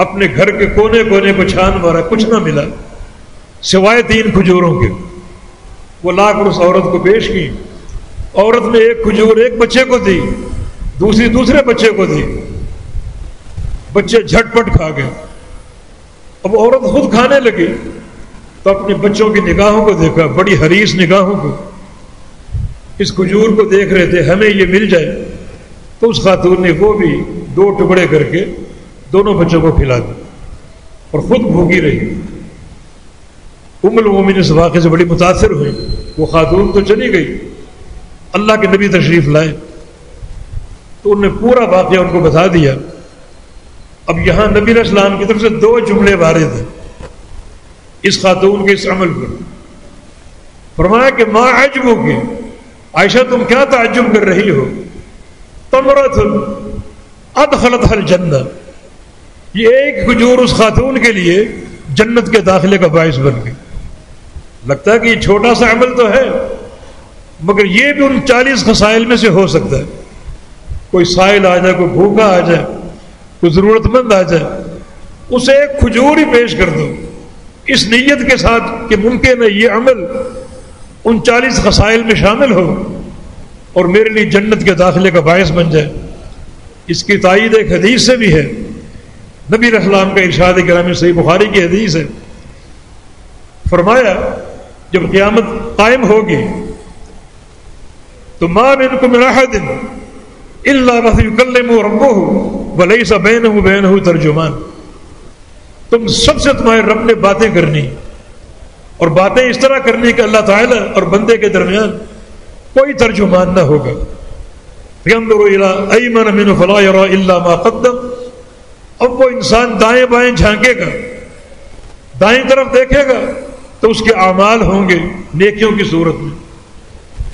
اپنے گھر کے کونے کونے کو چھان مارا، کچھ نہ ملا سوائے 3 کھجوروں کے. وہ لا کر اس عورت کو پیش کی. عورت نے ایک کھجور ایک بچے کو دی، دوسری دوسرے بچے کو دی. بچے جھٹ پٹ کھا گئے. اب عورت خود کھانے لگی تو اپنے بچوں کی نگاہوں کو دیکھا، بڑی حریص نگاہوں کو. اس کھجور کو دیکھ رہے تھے، ہمیں یہ مل جائے. تو اس خاتون نے وہ بھی 2 ٹکڑے کر کے دونوں بچوں کو کھلا دیا اور خود بھوکی رہی. ام المومنین اس واقعے سے بڑی متاثر ہوئی. وہ خاتون تو چلی گئی، اللہ کے نبی تشریف لائے. تو انہوں نے پورا واقعہ ان کو بتا دیا. اب یہاں نبی علیہ السلام کی طرف سے 2 جملے وارد ہیں اس خاتون کے اس عمل پر. فرمایا کہ ما عجبک، عائشہ تم کیا تعجب کر رہی ہو، تمرۃ ادخلتها الجنہ، یہ ایک کھجور اس خاتون کے لیے جنت کے داخلے کا باعث بن گئی. لگتا ہے کہ یہ چھوٹا سا عمل تو ہے، مگر یہ بھی ان 40 خصائل میں سے ہو سکتا ہے. کوئی سائل آ جائے، کوئی بھوکا آ جائے، کوئی ضرورت مند آ جائے، اسے ایک کھجور ہی پیش کر دو اس نیت کے ساتھ کہ ممکن ہے یہ عمل ان 40 خصائل میں شامل ہو اور میرے لیے جنت کے داخلے کا باعث بن جائے. اس کی تائید ایک حدیث سے بھی ہے. نبی علیہ السلام کا ارشاد گرامی صحیح بخاری کی حدیث ہے. فرمایا جب قیامت قائم ہوگی تو ما منکم من احد الا وسيكلمه ربه وليس بينه وبينه ترجمان، تم سب سے تمہارے رب نے باتیں کرنی اور باتیں اس طرح کرنی کہ اللہ تعالیٰ اور بندے کے درمیان کوئی ترجمان نہ ہوگا. ينظر الى ايمن منه فلا يرى الا ما قدم، اب وہ انسان دائیں بائیں جھانکے گا، دائیں طرف دیکھے گا تو اس کے اعمال ہوں گے نیکیوں کی صورت میں،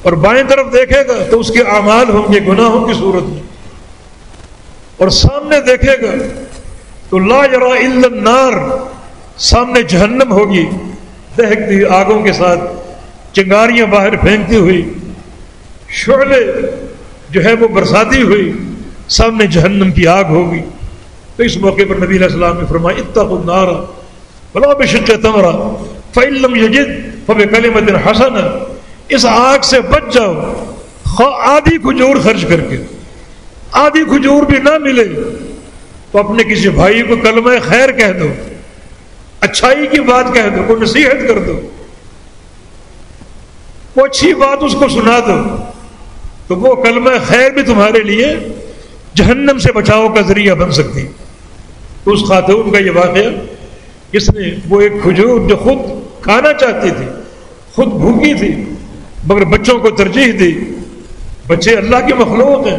اور بائیں طرف دیکھے گا تو اس کے اعمال ہوں گے گناہوں کی صورت میں، اور سامنے دیکھے گا تو لا یرا الا النار، سامنے جہنم ہوگی دہکتی ہوئی آگوں کے ساتھ، چنگاریاں باہر پھینکتی ہوئی، شعلے جو ہے وہ برساتی ہوئی، سامنے جہنم کی آگ ہوگی. تو اس موقع پر نبی علیہ السلام نے فرمایا اتقوا النار ولو بشق تمرہ فإن لم يجد فبكلمة حسنہ، اس آگ سے بچ جاؤ، آدھی کھجور خرچ کر کے، آدھی کھجور بھی نہ ملے تو اپنے کسی بھائی کو کلمہ خیر کہہ دو، اچھائی کی بات کہہ دو، کوئی نصیحت کر دو، کوئی اچھی بات اس کو سنا دو، تو وہ کلمہ خیر بھی تمہارے لیے جہنم سے بچاؤ کا ذریعہ بن سکتی. تو اس خاتون کا یہ واقعہ، اس نے وہ ایک کھجور جو خود کھانا چاہتی تھی، خود بھوکی تھی، مگر بچوں کو ترجیح دی. بچے اللہ کی مخلوق ہیں،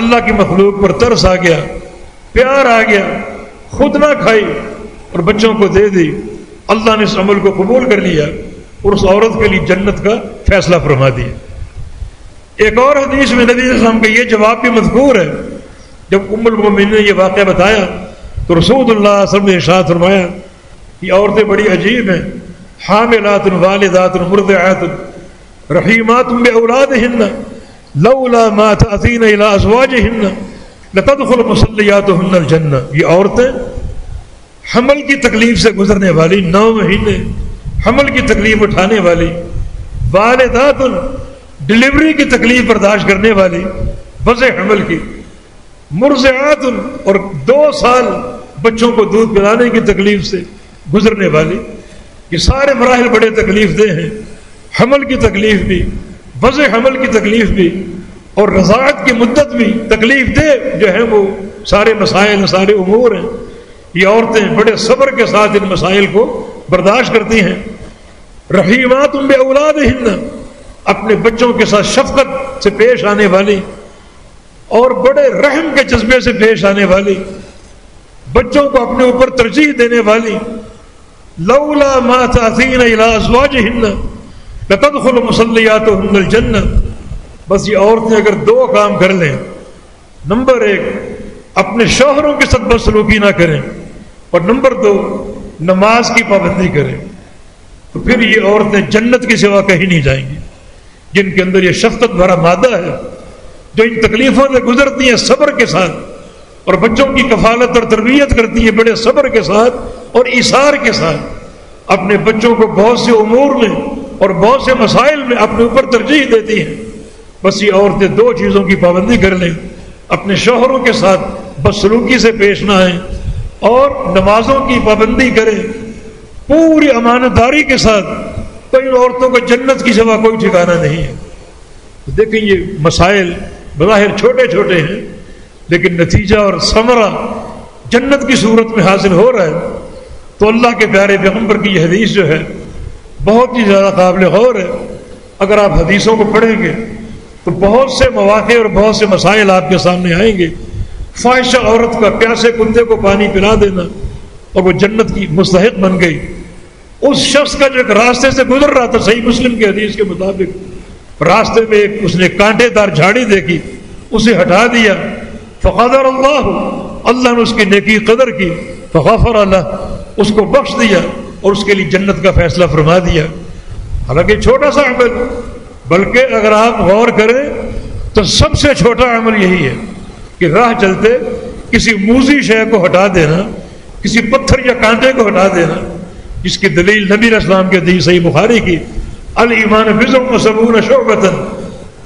اللہ کی مخلوق پر ترس آ گیا، پیار آ گیا، خود نہ کھائی اور بچوں کو دے دی. اللہ نے اس عمل کو قبول کر لیا اور اس عورت کے لیے جنت کا فیصلہ فرما دیا. ایک اور حدیث میں نبی صلی اللہ علیہ وسلم کا یہ جواب بھی مذکور ہے. جب ام المؤمنین نے یہ واقعہ بتایا تو رسول اللہ صلی اللہ علیہ وسلم نے ارشاد فرمایا یہ عورتیں بڑی عجیب ہیں، حاملات والدات مرضعات رحیمات باولادہن لولا ما تأتین الی ازواجہن لتدخل مصلیاتہن الجنہ. یہ عورتیں حمل کی تکلیف سے گزرنے والی، 9 مہینے حمل کی تکلیف اٹھانے والی، والدات ڈلیوری کی تکلیف برداشت کرنے والی، وضع حمل کی، مرضعات اور 2 سال بچوں کو دودھ پلانے کی تکلیف سے گزرنے والی، یہ سارے مراحل بڑے تکلیف دہ ہیں. حمل کی تکلیف بھی، وضع حمل کی تکلیف بھی، اور رضاعت کی مدت بھی تکلیف دہ جو ہے وہ سارے مسائل، سارے امور ہیں. یہ عورتیں بڑے صبر کے ساتھ ان مسائل کو برداشت کرتی ہیں. رحیمات باولادہن، اپنے بچوں کے ساتھ شفقت سے پیش آنے والی اور بڑے رحم کے جذبے سے پیش آنے والی، بچوں کو اپنے اوپر ترجیح دینے والی. لولا ما تأتین الی ازواجہن لتدخل مصلیاتہن الجنہ. بس یہ عورتیں اگر 2 کام کر لیں، نمبر 1 اپنے شوہروں کے ساتھ بدسلوکی نہ کریں، اور نمبر 2 نماز کی پابندی کریں، تو پھر یہ عورتیں جنت کی سوا کہیں نہیں جائیں گی. جن کے اندر یہ شفقت بھرا مادہ ہے، جو ان تکلیفوں سے گزرتی ہیں صبر کے ساتھ اور بچوں کی کفالت اور تربیت کرتی ہیں بڑے صبر کے ساتھ اور ایثار کے ساتھ، اپنے بچوں کو بہت سے امور میں اور بہت سے مسائل میں اپنے اوپر ترجیح دیتی ہیں. بس یہ عورتیں 2 چیزوں کی پابندی کر لیں، اپنے شوہروں کے ساتھ بدسلوکی سے پیش نہ آئیں اور نمازوں کی پابندی کریں پوری امانتداری کے ساتھ، تو ان عورتوں کو جنت کی سوا کوئی ٹھکانہ نہیں ہے. دیکھیں یہ مسائل بظاہر چھوٹے چھوٹے ہیں، لیکن نتیجہ اور ثمرہ جنت کی صورت میں حاصل ہو رہا ہے. تو اللہ کے پیارے پیغمبر کی یہ حدیث جو ہے بہت ہی زیادہ قابل غور ہے. اگر آپ حدیثوں کو پڑھیں گے تو بہت سے مواقع اور بہت سے مسائل آپ کے سامنے آئیں گے. فاحشہ عورت کا پیاسے کتے کو پانی پلا دینا اور وہ جنت کی مستحق بن گئی. اس شخص کا جو ایک راستے سے گزر رہا تھا، صحیح مسلم کی حدیث کے مطابق راستے میں اس نے کانٹے دار جھاڑی دیکھی، اسے ہٹا دیا. فقدر اللہ نے اس کی نیکی قدر کی. فغفر اللہ، اس کو بخش دیا اور اس کے لیے جنت کا فیصلہ فرما دیا. حالانکہ چھوٹا سا عمل، بلکہ اگر آپ غور کریں تو سب سے چھوٹا عمل یہی ہے کہ راہ چلتے کسی موذی شے کو ہٹا دینا، کسی پتھر یا کانٹے کو ہٹا دینا، جس کی دلیل نبی علیہ السلام کے حدیث صحیح بخاری کی الایمان بضع و شعبۃ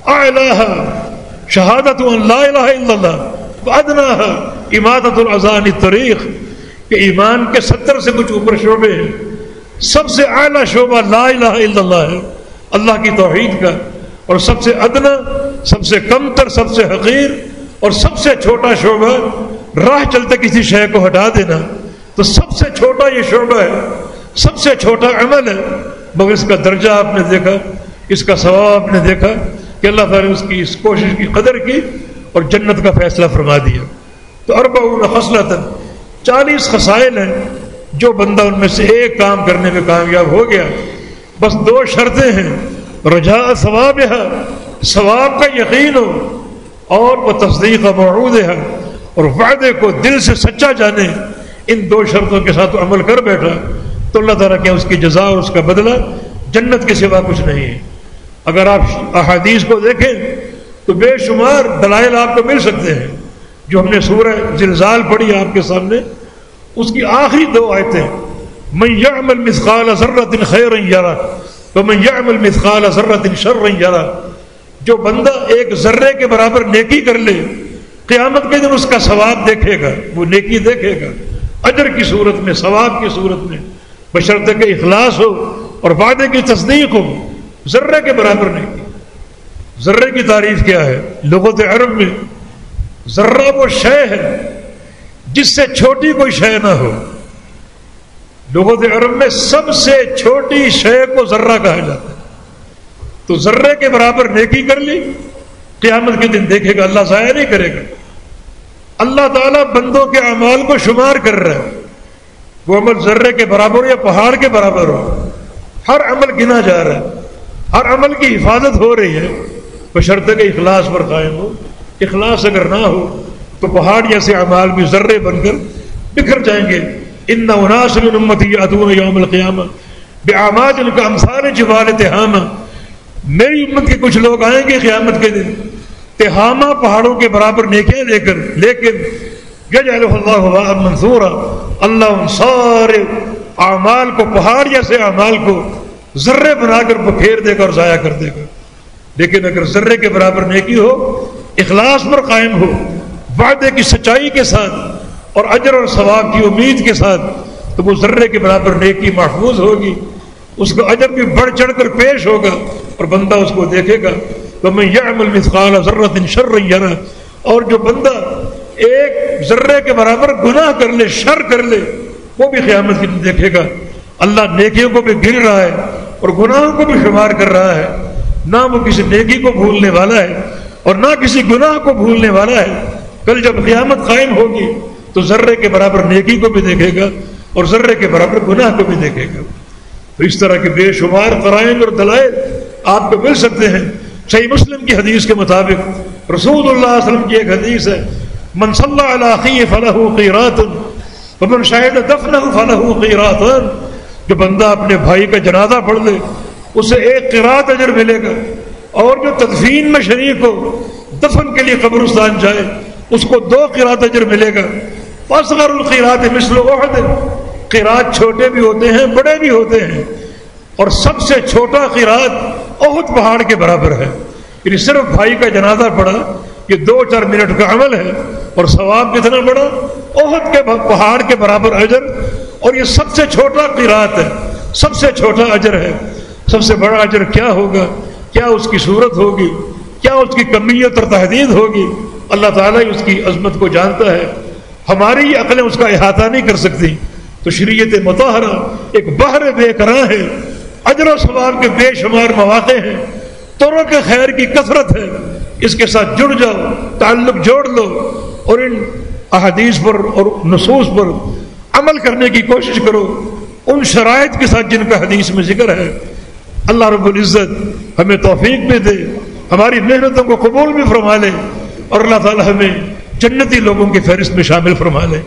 اعلاها شہادۃ ان لا الہ الا اللہ وادناها اماطۃ الاذى عن الطریق، کہ ایمان کے 70 سے کچھ اوپر شعبے ہیں. سب سے اعلیٰ شعبہ لا الہ الا اللہ ہے، اللہ کی توحید کا، اور سب سے ادنا، سب سے کم تر، سب سے حقیر اور سب سے چھوٹا شعبہ راہ چلتے کسی شے کو ہٹا دینا. تو سب سے چھوٹا یہ شعبہ ہے، سب سے چھوٹا عمل ہے، مگر اس کا درجہ آپ نے دیکھا، اس کا ثواب آپ نے دیکھا کہ اللہ تعالیٰ نے اس کی اس کوشش کی قدر کی اور جنت کا فیصلہ فرما دیا. تو 40 خصلۃ 40 خصائل ہیں، جو بندہ ان میں سے ایک کام کرنے میں کامیاب ہو گیا. بس 2 شرطیں ہیں، رجاء ثوابها، ثواب کا یقین ہو، اور وہ تصدیق موعودها، اور وعدے کو دل سے سچا جانے. ان 2 شرطوں کے ساتھ عمل کر بیٹھا تو اللہ تعالیٰ کے اس کی جزا اور اس کا بدلہ جنت کے سوا کچھ نہیں ہے. اگر آپ احادیث کو دیکھیں تو بے شمار دلائل آپ کو مل سکتے ہیں. جو ہم نے سورہ زلزال پڑھی آپ کے سامنے، اس کی آخری 2 آیتیں، من یعمل مثقال ذرۃ خیرا یرہ ومن یعمل مثقال ذرۃ شرا یرہ، جو بندہ ایک ذرے کے برابر نیکی کر لے قیامت کے دن اس کا ثواب دیکھے گا، وہ نیکی دیکھے گا اجر کی صورت میں، ثواب کی صورت میں، بشرطے کہ اخلاص ہو اور وعدے کی تصدیق ہو. ذرے کے برابر نیکی. ذرے کی تعریف کیا ہے لغت عرب میں؟ ذرہ وہ شے ہے جس سے چھوٹی کوئی شے نہ ہو. لغت عرب میں سب سے چھوٹی شے کو ذرہ کہا جاتا ہے. تو ذرے کے برابر نیکی کر لی، قیامت کے دن دیکھے گا، اللہ ضائع نہیں کرے گا. اللہ تعالیٰ بندوں کے اعمال کو شمار کر رہا ہے، وہ عمل ذرے کے برابر یا پہاڑ کے برابر ہو، ہر عمل گنا جا رہا ہے، ہر عمل کی حفاظت ہو رہی ہے، بشرطے کہ اخلاص پر قائم ہو. اخلاص اگر نہ ہو تو پہاڑ جیسے اعمال بھی ذرے بن کر بکھر جائیں گے. ان اناس من امتی یاتون یوم القیامہ باعمال کامثال جبال تہامہ، میری امت کے کچھ لوگ آئیں گے قیامت کے دن تہامہ پہاڑوں کے برابر نیکیاں لے کر، لیکن یجعلہ اللہ ہباء منثورا، اللہ ان سارے اعمال کو، پہاڑ جیسے اعمال کو ذرے بنا کر بکھیر دے گا اور ضائع کر دے گا. لیکن اگر ذرے کے برابر نیکی ہو، اخلاص پر قائم ہو، وعدے کی سچائی کے ساتھ اور اجر اور ثواب کی امید کے ساتھ، تو وہ ذرے کے برابر نیکی محفوظ ہوگی، اس کا اجر بھی بڑھ چڑھ کر پیش ہوگا اور بندہ اس کو دیکھے گا. وَمَن يَعْمَلْ مِثْقَالَ ذَرَّةٍ شَرًّا يَرَهُ، اور جو بندہ ایک ذرے کے برابر گناہ کر لے، شر کر لے، وہ بھی قیامت کے دن دیکھے گا. اللہ نیکیوں کو بھی گر رہا ہے اور گناہوں کو بھی شمار کر رہا ہے. نہ وہ کسی نیکی کو بھولنے والا ہے اور نہ کسی گناہ کو بھولنے والا ہے. کل جب قیامت قائم ہوگی تو ذرے کے برابر نیکی کو بھی دیکھے گا اور ذرے کے برابر گناہ کو بھی دیکھے گا. تو اس طرح کے بے شمار قرائن اور دلائل آپ کو مل سکتے ہیں. صحیح مسلم کی حدیث کے مطابق رسول اللہ صلی اللہ علیہ وسلم کی ایک حدیث ہے، من صلی علی اخیہ فلہ قیرات ومن شہد دفنہ فلہ قیراتان، جو بندہ اپنے بھائی کا جنازہ پڑھ لے اسے 1 قیرات اجر ملے گا، اور جو تدفین میں شریک ہو، دفن کے لیے قبرستان جائے، اس کو 2 قیرات اجر ملے گا. فاصغر القیرات مثل احد، قیرات چھوٹے بھی ہوتے ہیں بڑے بھی ہوتے ہیں، اور سب سے چھوٹا قیرات احد پہاڑ کے برابر ہے. یعنی صرف بھائی کا جنازہ پڑھا یہ 2-4 منٹ کا عمل ہے، اور ثواب کتنا بڑا، احد کے پہاڑ کے برابر اجر. اور یہ سب سے چھوٹا قیرات ہے، سب سے چھوٹا اجر ہے. سب سے بڑا اجر کیا ہوگا، کیا اس کی صورت ہوگی، کیا اس کی کمیت اور تحدید ہوگی، اللہ تعالیٰ اس کی عظمت کو جانتا ہے. ہماری عقلیں اس کا احاطہ نہیں کر سکتی. تو شریعت مطہرہ ایک بحر بے کراں ہے، اجر و ثواب کے بے شمار مواقع ہیں. طرق خیر کی کثرت ہے، اس کے ساتھ جڑ جاؤ، تعلق جوڑ لو، اور ان احادیث پر اور نصوص پر عمل کرنے کی کوشش کرو، ان شرائط کے ساتھ جن کا حدیث میں ذکر ہے۔ اللہ رب العزت ہمیں توفیق بھی دے، ہماری محنتوں کو قبول بھی فرما لے، اور اللہ تعالی ہمیں جنتی لوگوں کی فہرست میں شامل فرما لے۔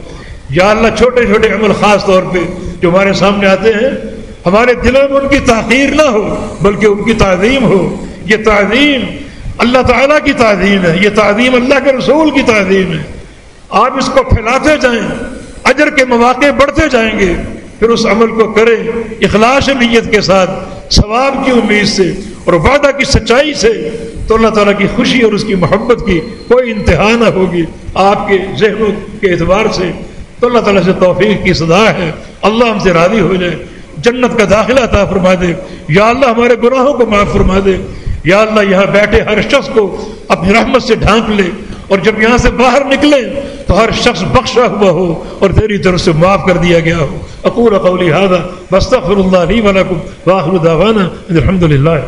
یا اللہ چھوٹے چھوٹے عمل خاص طور پہ جو ہمارے سامنے آتے ہیں، ہمارے دلوں میں ان کی تحقیر نہ ہو بلکہ ان کی تعظیم ہو۔ یہ تعظیم اللہ تعالیٰ کی تعظیم ہے، یہ تعظیم اللہ کے رسول کی تعظیم ہے۔ آپ اس کو پھیلاتے جائیں، اجر کے مواقع بڑھتے جائیں گے، پھر اس عمل کو کریں اخلاص نیت کے ساتھ، ثواب کی امید سے اور وعدہ کی سچائی سے، تو اللہ تعالیٰ کی خوشی اور اس کی محبت کی کوئی انتہا نہ ہوگی آپ کے ذہنوں کے اعتبار سے۔ تو اللہ تعالیٰ سے توفیق کی صدا ہے، اللہ ہم سے راضی ہو جائے، جنت کا داخلہ عطا فرما دے۔ یا اللہ ہمارے گناہوں کو معاف فرما دے۔ یا اللہ یہاں بیٹھے ہر شخص کو اپنی رحمت سے ڈھانپ لے، اور جب یہاں سے باہر نکلے تو ہر شخص بخشا ہوا ہو اور تیری طرف سے معاف کر دیا گیا ہو۔ اقول قولی ھذا واستغفر اللہ لی ولکم وآخر دعوانا الحمد للہ۔